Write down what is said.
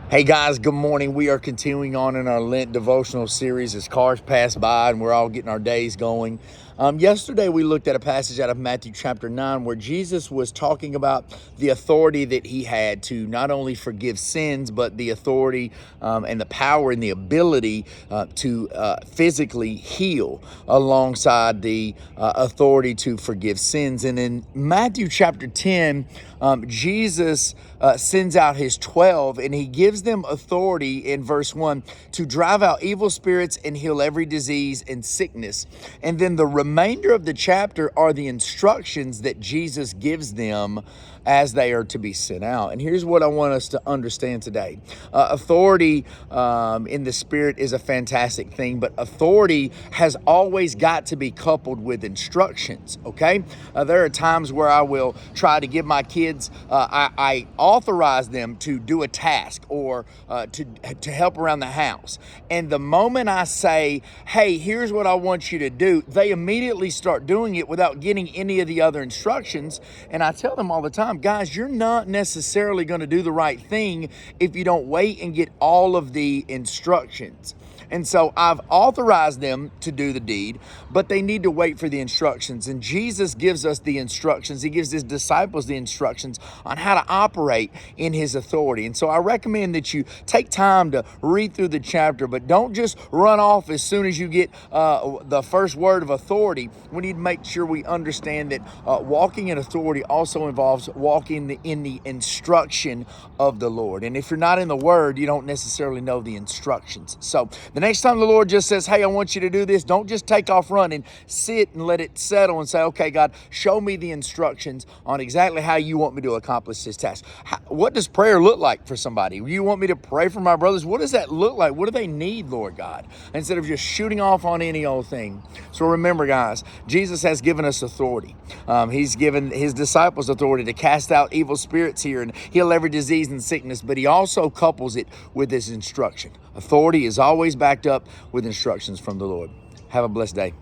Hey guys, good morning. We are continuing on in our Lent devotional series as cars pass by and we're all getting our days going. Yesterday we looked at a passage out of Matthew chapter 9 where Jesus was talking about the authority that he had to not only forgive sins, but the authority and the power and the ability to physically heal alongside the authority to forgive sins. And in Matthew chapter 10, Jesus sends out his 12 and he gives them authority in verse 1 to drive out evil spirits and heal every disease and sickness. And then the remainder of the chapter are the instructions that Jesus gives them as they are to be sent out. And here's what I want us to understand today. Authority in the spirit is a fantastic thing, but authority has always got to be coupled with instructions, okay? There are times where I will try to give my kids, I authorize them to do a task or to help around the house. And the moment I say, hey, here's what I want you to do, they immediately start doing it without getting any of the other instructions. And I tell them all the time, guys, you're not necessarily going to do the right thing if you don't wait and get all of the instructions. And so I've authorized them to do the deed, but they need to wait for the instructions. And Jesus gives us the instructions. He gives his disciples the instructions on how to operate in his authority. And so I recommend that you take time to read through the chapter, but don't just run off as soon as you get the first word of authority. We need to make sure we understand that walking in authority also involves walking in the instruction of the Lord. And if you're not in the Word, you don't necessarily know the instructions. So the next time the Lord just says, hey, I want you to do this, don't just take off running. Sit and let it settle and say, okay, God, show me the instructions on exactly how you want me to accomplish this task. What does prayer look like for somebody? You want me to pray for my brothers? What does that look like? What do they need, Lord God? Instead of just shooting off on any old thing. So remember, guys, Jesus has given us authority. He's given his disciples authority to cast out evil spirits here and heal every disease and sickness, but he also couples it with his instruction. Authority is always backed up with instructions from the Lord. Have a blessed day.